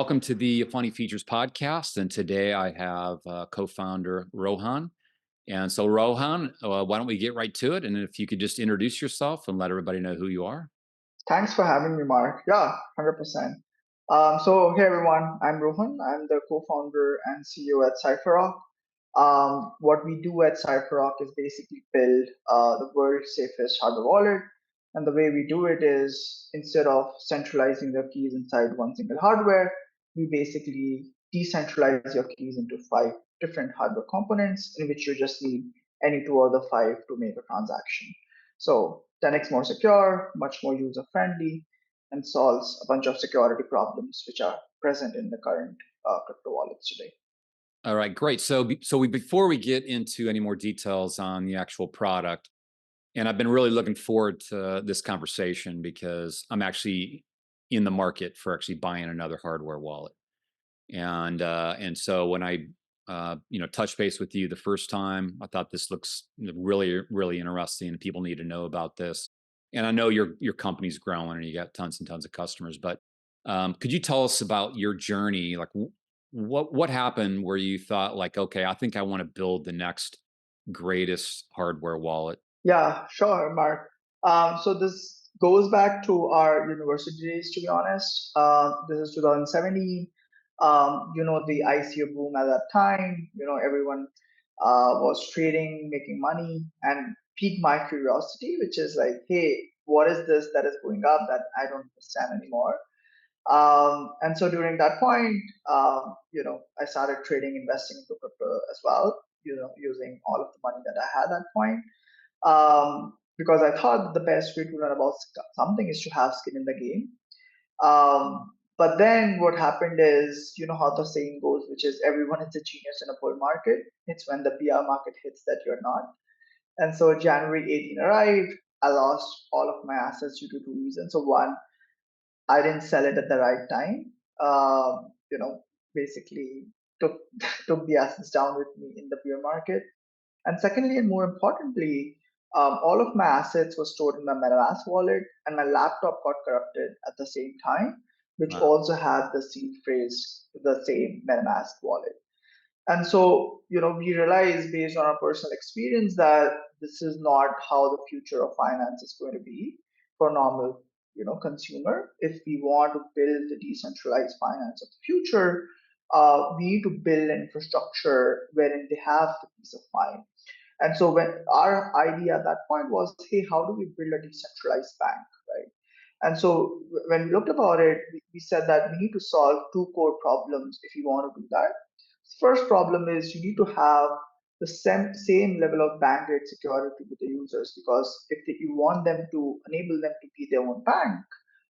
welcome to the EFANI Features podcast. And today I have co-founder Rohan. And so Rohan, why don't we get right to it? And if you could just introduce yourself and let everybody know who you are. Thanks for having me, Mark. Yeah, 100%. Hey everyone, I'm Rohan. I'm the co-founder and CEO at Cypher Rock. What we do at Cypher Rock is basically build the world's safest hardware wallet. And the way we do it is instead of centralizing the keys inside one single hardware, we basically decentralize your keys into five different hardware components in which you just need any two of the five to make a transaction. So 10x more secure, much more user friendly, and solves a bunch of security problems which are present in the current crypto wallets today. All right, great. Before we get into any more details on the actual product, and I've been really looking forward to this conversation because I'm actually in the market for actually buying another hardware wallet. And so when I touched base with you the first time, I thought this looks really interesting, and people need to know about this. And I know your company's growing, and you got tons and tons of customers. But could you tell us about your journey? Like, what happened where you thought, like, okay, I think I want to build the next greatest hardware wallet? Yeah, sure, Mark. So this goes back to our university days, to be honest. This is 2017. The ICO boom at that time. Everyone was trading, making money, and piqued my curiosity, which is like, hey, what is this that is going up that I don't understand anymore? And so during that point, I started trading, investing into crypto as well. Using all of the money that I had at that point because I thought the best way to learn about something is to have skin in the game. But then what happened is, you know how the saying goes, which is everyone is a genius in a bull market. It's when the bear market hits that you're not. And so January 18 arrived. I lost all of my assets due to two reasons. So one, I didn't sell it at the right time. Basically took took the assets down with me in the bear market. And secondly, and more importantly, all of my assets were stored in my MetaMask wallet, and my laptop got corrupted at the same time, which Wow. also had the seed phrase, the same MetaMask wallet. And so, we realized based on our personal experience that this is not how the future of finance is going to be for normal, consumer. If we want to build the decentralized finance of the future, we need to build an infrastructure wherein they have the peace of mind. And so when our idea at that point was, hey, how do we build a decentralized bank, right? And so when we looked about it, we said that we need to solve two core problems if you want to do that. First problem is you need to have the same level of bank grade security with the users because if you want them to enable them to be their own bank,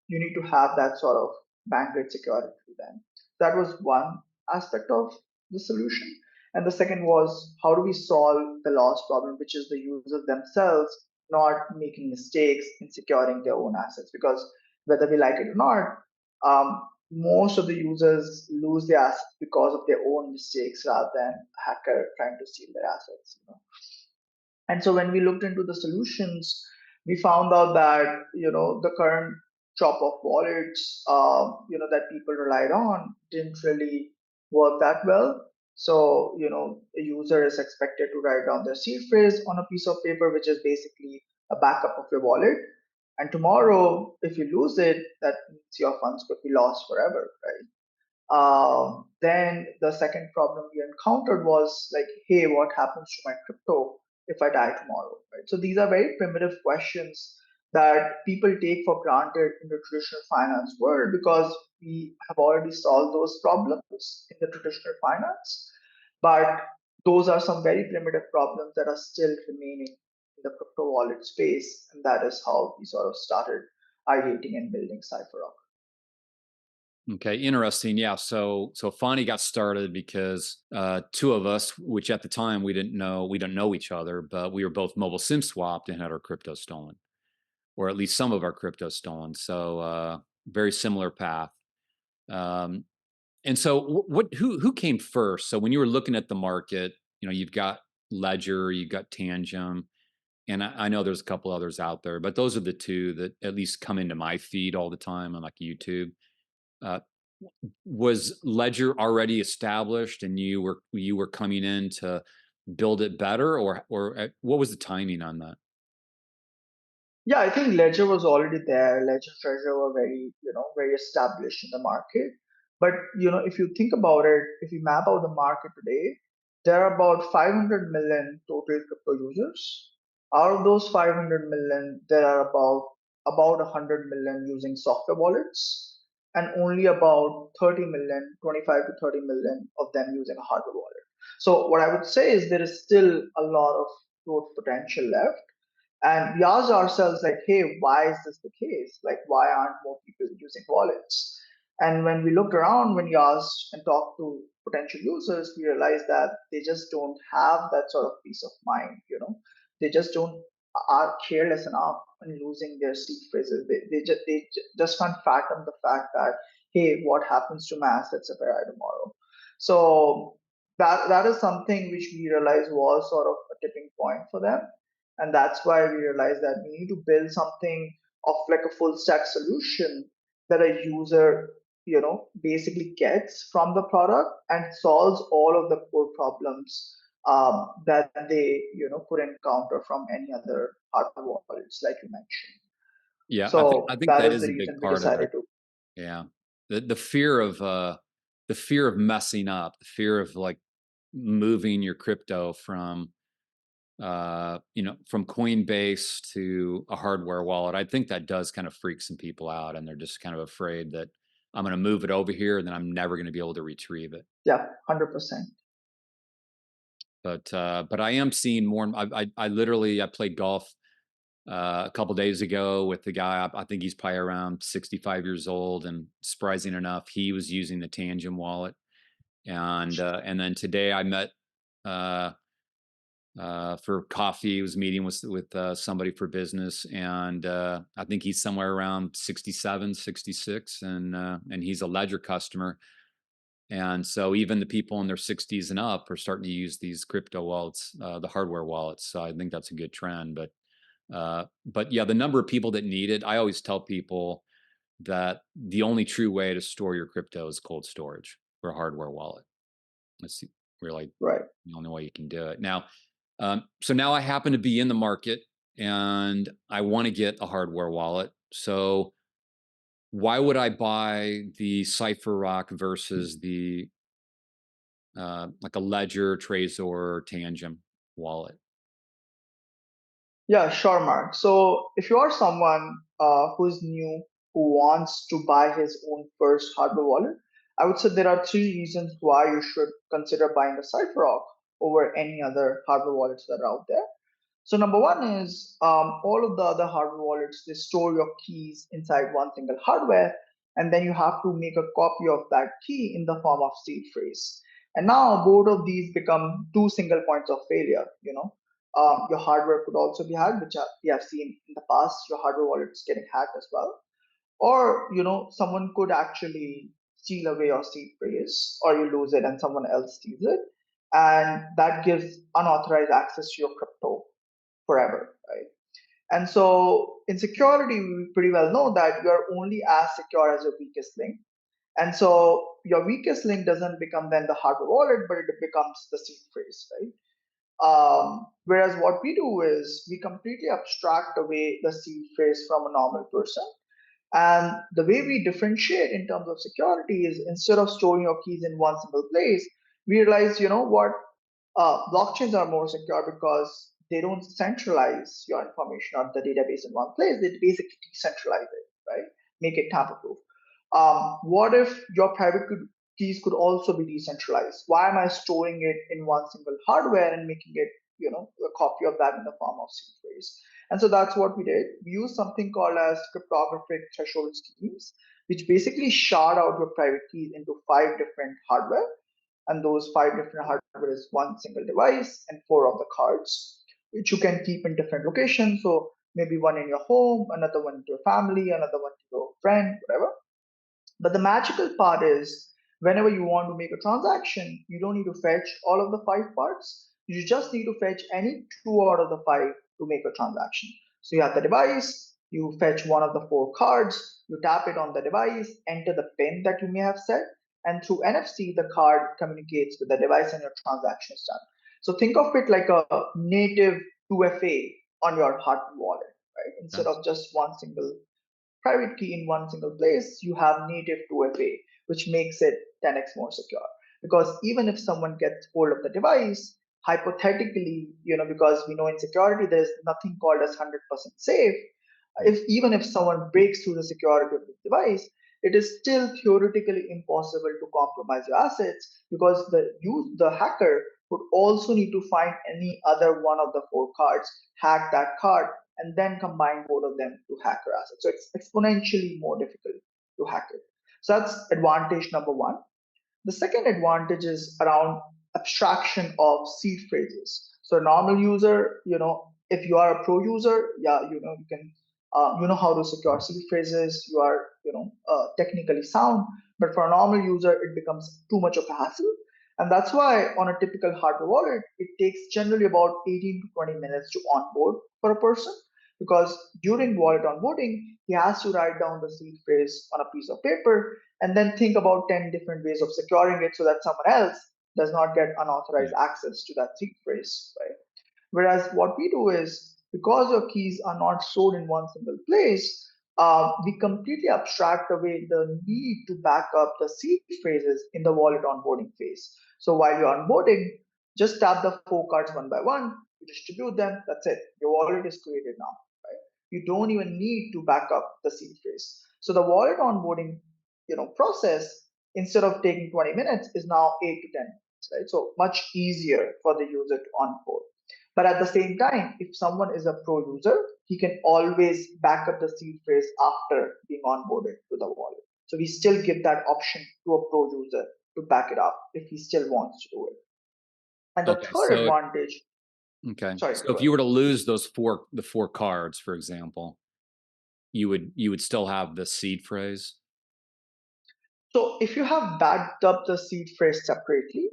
you need to have that sort of bank grade security to them. That was one aspect of the solution. And the second was how do we solve the loss problem, which is the users themselves not making mistakes in securing their own assets? Because whether we like it or not, most of the users lose their assets because of their own mistakes rather than a hacker trying to steal their assets. And so when we looked into the solutions, we found out that the current crop of wallets that people relied on didn't really work that well. So a user is expected to write down their seed phrase on a piece of paper, which is basically a backup of your wallet. And tomorrow, if you lose it, that means your funds could be lost forever, right? Then the second problem we encountered was like, hey, what happens to my crypto if I die tomorrow? Right. So these are very primitive questions that people take for granted in the traditional finance world because we have already solved those problems in the traditional finance. But those are some very primitive problems that are still remaining in the crypto wallet space. And that is how we sort of started ideating and building Cypherock. Okay, interesting. Yeah, so Fani got started because two of us, which at the time we didn't know each other, but we were both mobile SIM swapped and had our crypto stolen, or at least some of our crypto stolen. So very similar path. Um, and so who came first? So when you were looking at the market, you've got Ledger, you've got Tangem, and I know there's a couple others out there, but those are the two that at least come into my feed all the time on like YouTube. Uh, Was Ledger already established and you were coming in to build it better, or what was the timing on that? Yeah, I think Ledger was already there. Ledger Treasure were very, very established in the market. But if you think about it, if you map out the market today, there are about 500 million total crypto users. Out of those 500 million, there are about 100 million using software wallets, and only about 30 million, 25 to 30 million of them using a hardware wallet. So what I would say is there is still a lot of growth potential left, and we asked ourselves, like, hey, why is this the case? Like, why aren't more people using wallets? And when we looked around, when we asked and talked to potential users, we realized that they just don't have that sort of peace of mind. They just don't are careless enough in losing their seed phrases. They just can't fathom the fact that, hey, what happens to my assets if I die tomorrow? So that is something which we realized was sort of a tipping point for them, and that's why we realized that we need to build something of like a full stack solution that a user basically gets from the product and solves all of the core problems that they could encounter from any other hardware wallets, like you mentioned. Yeah, I So think that that is is the a big reason we part of it. decided to. Yeah. The fear of messing up, the fear of like moving your crypto from from Coinbase to a hardware wallet. I think that does kind of freak some people out, and they're just kind of afraid that I'm going to move it over here and then I'm never going to be able to retrieve it. Yeah, 100%. But I am seeing more. I literally I played golf a couple days ago with the guy. I think he's probably around 65 years old, and surprising enough, he was using the Tangent wallet. And then today I met uh, for coffee. He was meeting with somebody for business, and I think he's somewhere around 67, 66, and he's a Ledger customer. And so even the people in their 60s and up are starting to use these crypto wallets, the hardware wallets. So I think that's a good trend. But yeah, the number of people that need it, I always tell people that the only true way to store your crypto is cold storage or a hardware wallet. That's really Right. the only way you can do it. Now, so now I happen to be in the market and I want to get a hardware wallet. So why would I buy the Cypher Rock versus the like a Ledger, Trezor, Tangent wallet? Yeah, sure, Mark. So if you are someone who's new, who wants to buy his own first hardware wallet, I would say there are three reasons why you should consider buying a Cypherock over any other hardware wallets that are out there. So number one is all of the other hardware wallets, they store your keys inside one single hardware, and then you have to make a copy of that key in the form of seed phrase. And now both of these become two single points of failure. Your hardware could also be hacked, which we have seen in the past. Your hardware wallets getting hacked as well, or someone could actually steal away your seed phrase, or you lose it and someone else steals it, and that gives unauthorized access to your crypto forever, right? And so in security, we pretty well know that you're only as secure as your weakest link. And so your weakest link doesn't become then the hardware wallet, but it becomes the seed phrase, right? Whereas what we do is we completely abstract away the seed phrase from a normal person. And the way we differentiate in terms of security is, instead of storing your keys in one single place, we realize, what, blockchains are more secure because they don't centralize your information on the database in one place. They basically decentralize it, right? Make it tamper-proof. What if your keys could also be decentralized? Why am I storing it in one single hardware and making it, a copy of that in the form of seed phrase? And so that's what we did. We used something called as cryptographic threshold schemes, which basically shard out your private keys into five different hardware, and those five different hardware is one single device and four of the cards, which you can keep in different locations. So maybe one in your home, another one to your family, another one to your friend, whatever. But the magical part is, whenever you want to make a transaction, you don't need to fetch all of the five parts. You just need to fetch any two out of the five to make a transaction. So you have the device, You fetch one of the four cards, you tap it on the device, enter the PIN that you may have set, and through NFC, the card communicates with the device and your transaction is done. So think of it like a native 2FA on your hardware wallet, right? Instead Okay. of just one single private key in one single place, you have native 2FA, which makes it 10x more secure. Because even if someone gets hold of the device, hypothetically, because we know in security there's nothing called as 100% safe. Mm. If someone breaks through the security of the device, it is still theoretically impossible to compromise your assets because the hacker would also need to find any other one of the four cards, hack that card, and then combine both of them to hack your assets. So it's exponentially more difficult to hack it. So that's advantage number one. The second advantage is around abstraction of seed phrases. So a normal user, if you are a pro user, yeah, you can, you know how to secure seed phrases. You are, technically sound. But for a normal user, it becomes too much of a hassle. And that's why on a typical hardware wallet, it takes generally about 18 to 20 minutes to onboard for a person because during wallet onboarding, he has to write down the seed phrase on a piece of paper and then think about 10 different ways of securing it so that someone else does not get Yeah. unauthorized access to that seed phrase, right? Whereas what we do is because your keys are not stored in one single place, we completely abstract away the need to back up the seed phrases in the wallet onboarding phase. So while you're onboarding, just tap the four cards one by one, you distribute them, that's it. Your wallet is created now, right? You don't even need to back up the seed phrase. So the wallet onboarding, process instead of taking 20 minutes is now 8 to 10 minutes, right? So much easier for the user to onboard. But at the same time, if someone is a pro user, he can always back up the seed phrase after being onboarded to the wallet. So we still give that option to a pro user to back it up if he still wants to do it. And the Okay. third advantage, Okay. sorry, So go if ahead. you were to lose the four cards, for example, you would still have the seed phrase. So if you have backed up the seed phrase separately,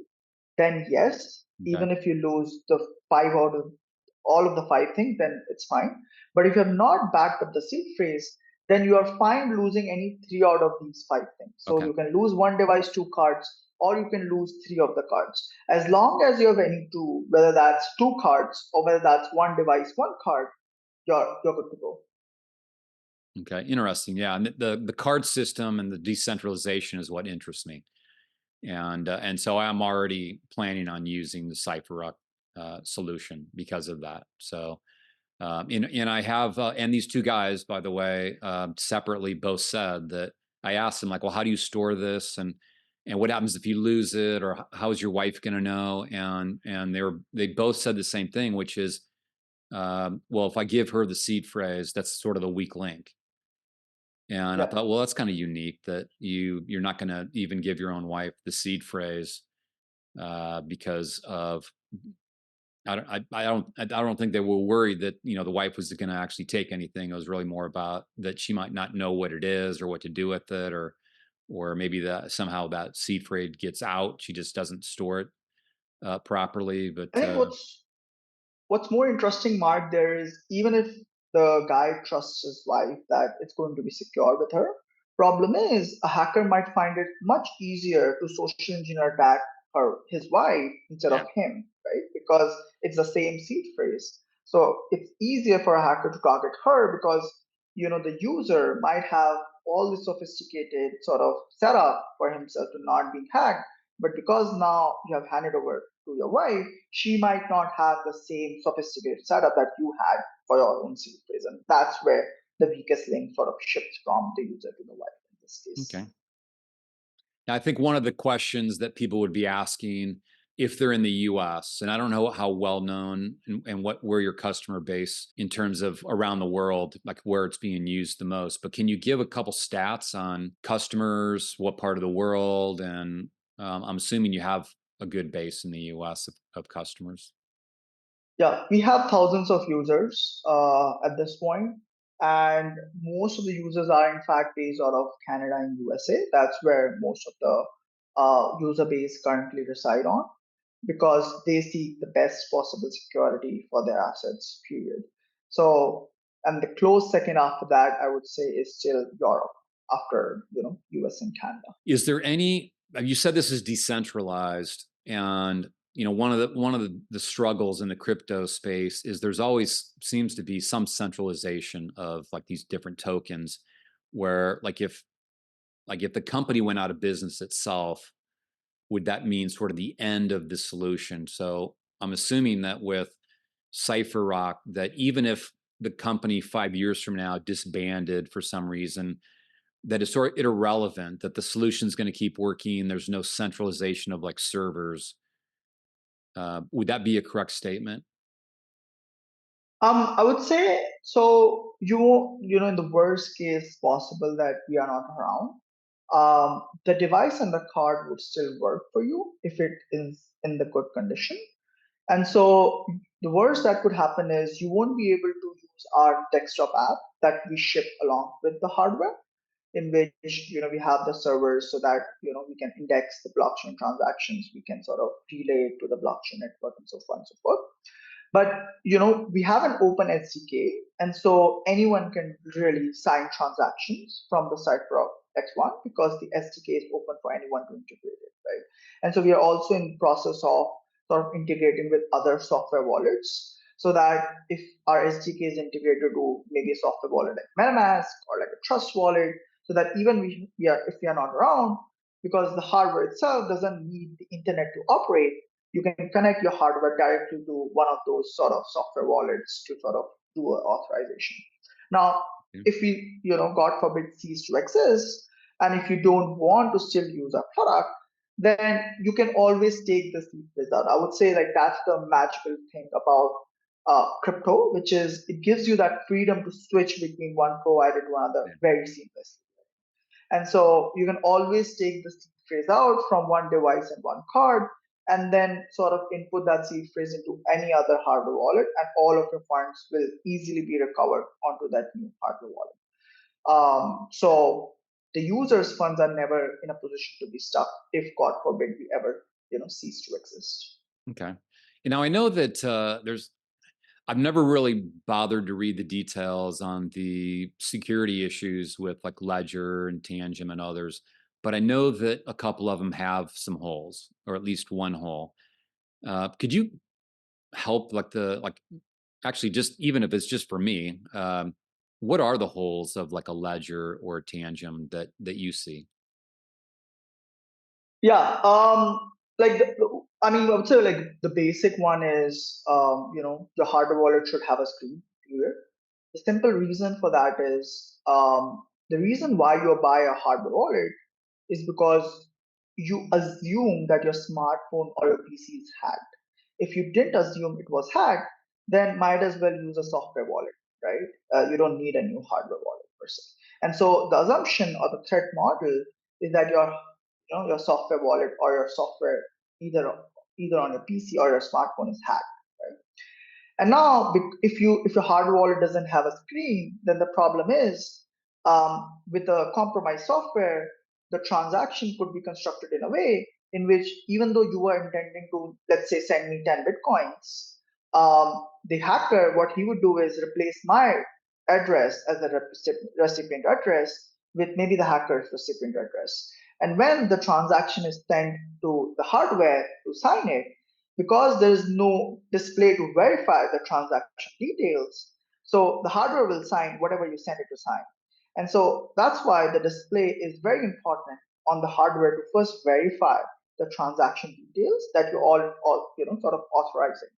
then yes, Okay. even if you lose the five out of all of the five things, then it's fine. But if you have not backed up the seed phrase, then you are fine losing any three out of these five things. So Okay. you can lose one device, two cards, or you can lose three of the cards. As long as you have any two, whether that's two cards or whether that's one device, one card, you're good to go. Okay. Interesting. Yeah. And the card system and the decentralization is what interests me. And so I'm already planning on using the Cypherock solution because of that. So and I have and these two guys, by the way, separately both said that I asked them like, well, how do you store this and what happens if you lose it or how's your wife going to know? And they both said the same thing, which is well, if I give her the seed phrase, that's sort of the weak link. And I Yeah. thought, well, that's kind of unique that you're not going to even give your own wife the seed phrase because of I don't think they were worried that the wife was going to actually take anything. It was really more about that she might not know what it is or what to do with it, or maybe that somehow that seed phrase gets out. She just doesn't store it properly. But I think what's more interesting, Mark, there is even if the guy trusts his wife that it's going to be secure with her, problem is a hacker might find it much easier to social engineer attack his wife instead of yeah, him, right? Because it's the same seed phrase. So it's easier for a hacker to target her because the user might have all the sophisticated sort of setup for himself to not be hacked. But because now you have handed over to your wife, she might not have the same sophisticated setup that you had for your own seed phrase. And that's where the weakest link sort of shifts from the user to the wife in this case. okay. Now, I think one of the questions that people would be asking if they're in the US, and I don't know how well known and where your customer base in terms of around the world, like where it's being used the most, but can you give a couple stats on customers, what part of the world? And I'm assuming you have a good base in the US of customers. Yeah, we have thousands of users at this point, and most of the users are in fact based out of Canada and USA. That's where most of the user base currently reside on because they seek the best possible security for their assets. Period. So And the close second after that, I would say, is still Europe after, US and Canada. Is there any, you said this is decentralized, and one of the struggles in the crypto space is there's always seems to be some centralization of like these different tokens, where like if the company went out of business itself, would that mean sort of the end of the solution? So I'm assuming that with Cypher Rock, that even if the company 5 years from now disbanded for some reason, that is sort of irrelevant, that the solution is going to keep working. There's no centralization of like servers. Would that be a correct statement? I would say so. In the worst case possible that we are not around, the device and the card would still work for you if it is in the good condition. And so the worst that could happen is you won't be able to use our desktop app that we ship along with the hardware, in which we have the servers so that we can index the blockchain transactions, we can sort of relay it to the blockchain network and so on and so forth. But we have an open SDK, and so anyone can really sign transactions from the Cypherock X1 because the SDK is open for anyone to integrate it, right? And so we are also in the process of sort of integrating with other software wallets, so that if our SDK is integrated to maybe a software wallet like MetaMask or like a Trust wallet, so that even if we are not around, because the hardware itself doesn't need the internet to operate, you can connect your hardware directly to one of those sort of software wallets to sort of do an authorization. Now, if we, God forbid, cease to exist, and if you don't want to still use our product, then you can always take the seed phrase out. I would say like that's the magical thing about crypto, which is it gives you that freedom to switch between one provider to another very seamlessly. And so you can always take the seed phrase out from one device and one card, and then sort of input that seed phrase into any other hardware wallet, and all of your funds will easily be recovered onto that new hardware wallet. So the user's funds are never in a position to be stuck if, God forbid, we ever cease to exist. Okay. Now I know that I've never really bothered to read the details on the security issues with like Ledger and Tangent and others, but I know that a couple of them have some holes, or at least one hole. Could you help actually, just even if it's just for me, what are the holes of like a Ledger or a Tangent that you see? Yeah, I would say like the basic one is, the hardware wallet should have a screen period. The simple reason for that is, the reason why you buy a hardware wallet is because you assume that your smartphone or your PC is hacked. If you didn't assume it was hacked, then might as well use a software wallet, right? You don't need a new hardware wallet per se. And so the assumption or the threat model is that your software wallet or your software either on your PC or your smartphone is hacked, right? And now, if your hardware wallet doesn't have a screen, then the problem is, with a compromised software, the transaction could be constructed in a way in which, even though you were intending to, let's say, send me 10 bitcoins, the hacker, what he would do is replace my address as a recipient address with maybe the hacker's recipient address. And when the transaction is sent to the hardware to sign it, because there is no display to verify the transaction details, so the hardware will sign whatever you send it to sign. And so that's why the display is very important on the hardware to first verify the transaction details that you all sort of authorizing.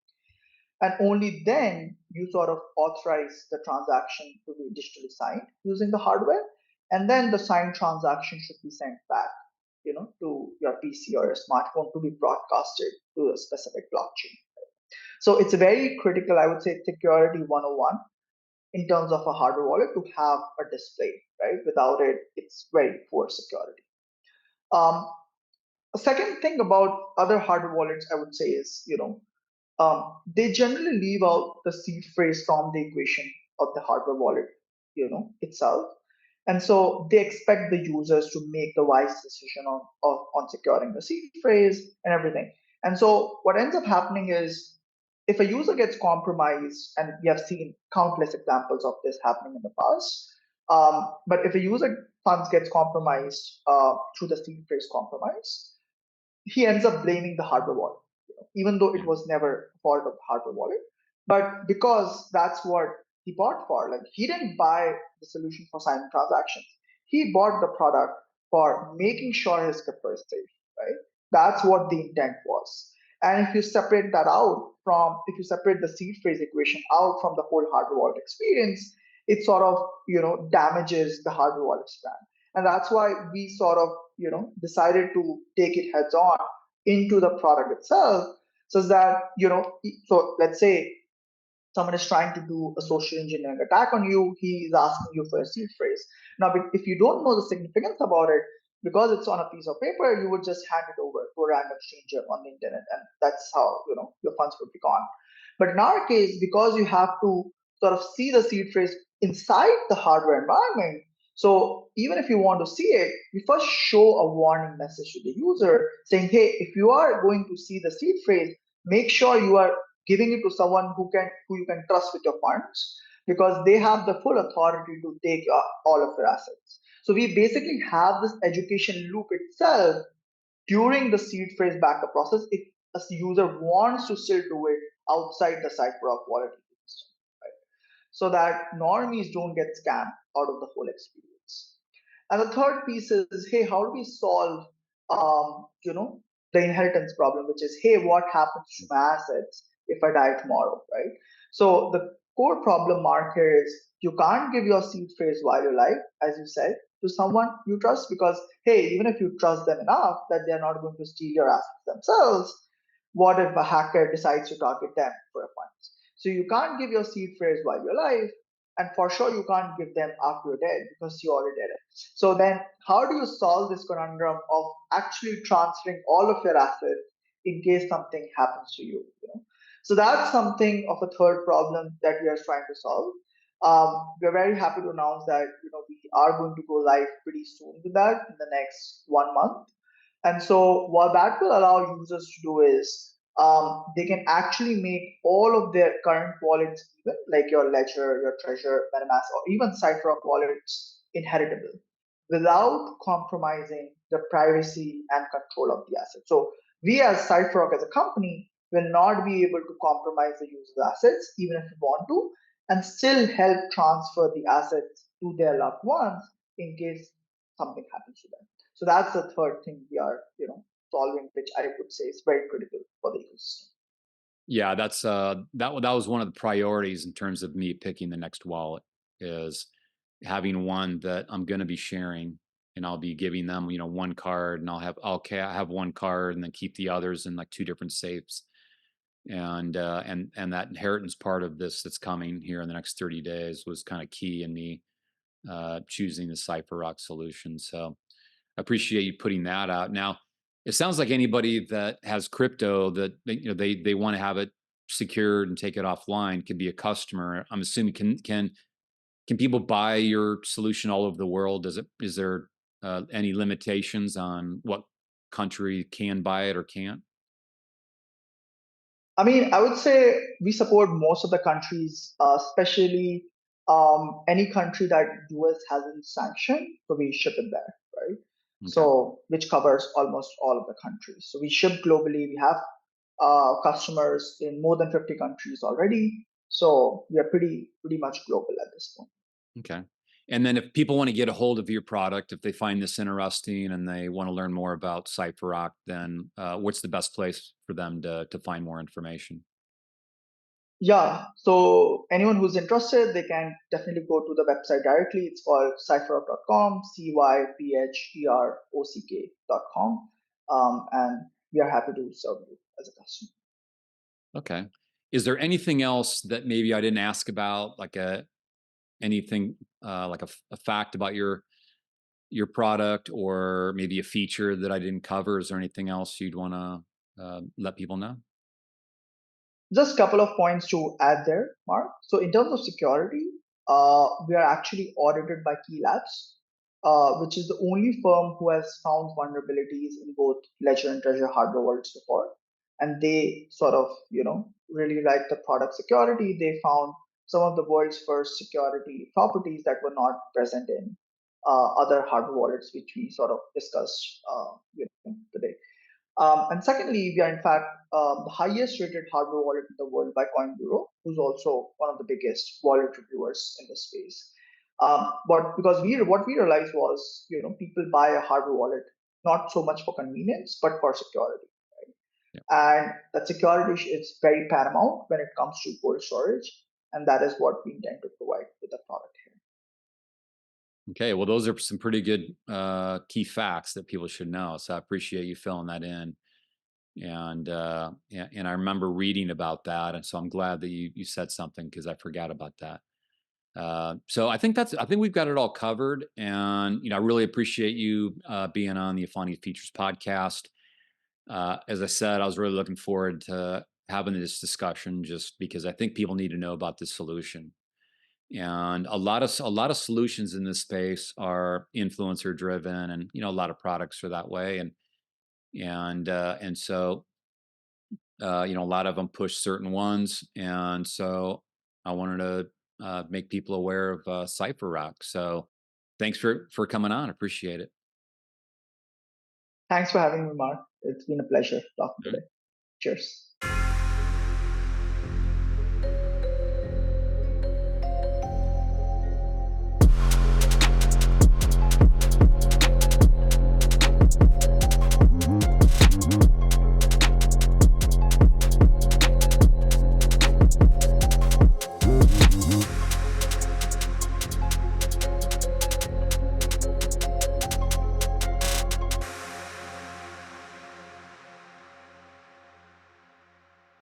And only then you sort of authorize the transaction to be digitally signed using the hardware. And then the signed transaction should be sent back, to your PC or your smartphone to be broadcasted to a specific blockchain. So it's very critical, I would say, security 101 in terms of a hardware wallet to have a display, right? Without it, it's very poor security. A second thing about other hardware wallets, I would say, is, they generally leave out the seed phrase from the equation of the hardware wallet, itself. And so they expect the users to make the wise decision on securing the seed phrase and everything. And so what ends up happening is, if a user gets compromised, and we have seen countless examples of this happening in the past, but if a user funds gets compromised through the seed phrase compromise, he ends up blaming the hardware wallet, even though it Yeah. was never fault of the hardware wallet. But because that's what he bought for, like he didn't buy the solution for signing transactions. He bought the product for making sure his crypto is safe, right? That's what the intent was. And if you separate that out from, if you separate the seed phrase equation out from the whole hardware wallet experience, it sort of, damages the hardware wallet brand. And that's why we sort of, decided to take it heads on into the product itself, so that, so let's say someone is trying to do a social engineering attack on you, he's asking you for a seed phrase. Now, if you don't know the significance about it, because it's on a piece of paper, you would just hand it over to a random stranger on the internet, and that's how your funds would be gone. But in our case, because you have to sort of see the seed phrase inside the hardware environment, so even if you want to see it, you first show a warning message to the user saying, hey, if you are going to see the seed phrase, make sure you are giving it to someone who you can trust with your funds, because they have the full authority to take all of your assets. So we basically have this education loop itself during the seed phrase backup process if a user wants to still do it outside the Cypherock wallet ecosystem, right? So that normies don't get scammed out of the whole experience. And the third piece is, hey, how do we solve, the inheritance problem, which is, hey, what happens to my assets if I die tomorrow, right? So the core problem mark here is you can't give your seed phrase while you're alive, as you said, to someone you trust, because, hey, even if you trust them enough that they're not going to steal your assets themselves, what if a hacker decides to target them for a funds? So you can't give your seed phrase while you're alive, and for sure you can't give them after you're dead because you already did it. So then how do you solve this conundrum of actually transferring all of your assets in case something happens to you? So that's something of a third problem that we are trying to solve. We're very happy to announce that we are going to go live pretty soon with that in the next 1 month. And so what that will allow users to do is they can actually make all of their current wallets, even like your Ledger, your Treasure, MetaMask, or even Cypherock wallets, inheritable without compromising the privacy and control of the asset. So we as Cypherock as a company will not be able to compromise the user's assets, even if we want to, and still help transfer the assets to their loved ones in case something happens to them. So that's the third thing we are, solving, which I would say is very critical for the ecosystem. Yeah, that's that was one of the priorities in terms of me picking the next wallet, is having one that I'm going to be sharing, and I'll be giving them, one card, and I have one card and then keep the others in like two different safes. And that inheritance part of this that's coming here in the next 30 days was kind of key in me choosing the Cypher Rock solution. So I appreciate you putting that out. Now, it sounds like anybody that has crypto that they want to have it secured and take it offline can be a customer. I'm assuming can people buy your solution all over the world? Is there any limitations on what country can buy it or can't? I mean, I would say we support most of the countries, especially any country that US hasn't sanctioned, so we ship it there, right? Okay. So which covers almost all of the countries. So we ship globally. We have customers in more than 50 countries already. So we are pretty much global at this point. Okay. And then if people want to get a hold of your product, if they find this interesting and they want to learn more about Cypherock, then what's the best place for them to find more information? Yeah, so anyone who's interested, they can definitely go to the website directly. It's called cypherock.com, cypherock.com. And we are happy to serve you as a customer. Okay. Is there anything else that maybe I didn't ask about, like anything like a fact about your product, or maybe a feature that I didn't cover? Is there anything else you'd want to let people know? Just a couple of points to add there, Mark. So in terms of security, we are actually audited by Key Labs, which is the only firm who has found vulnerabilities in both Ledger and Treasure hardware wallets before. And they sort of, really liked the product security. They found some of the world's first security properties that were not present in other hardware wallets, which we sort of discussed today. And secondly, we are in fact the highest rated hardware wallet in the world by Coin Bureau, who's also one of the biggest wallet reviewers in the space. But because what we realized was, people buy a hardware wallet not so much for convenience, but for security. Yeah. And that security is very paramount when it comes to cold storage, and that is what we intend to provide with the product here. Okay, well, those are some pretty good key facts that people should know. So I appreciate you filling that in. And I remember reading about that, and so I'm glad that you said something because I forgot about that. So I think we've got it all covered, and I really appreciate you being on the EFANI Features podcast. As I said, I was really looking forward to having this discussion just because I think people need to know about this solution. And a lot of solutions in this space are influencer driven, and a lot of products are that way. And so a lot of them push certain ones, and so I wanted to make people aware of Cypher Rock. So thanks for coming on. Appreciate it. Thanks for having me, Mark. It's been a pleasure talking All right. today. Cheers.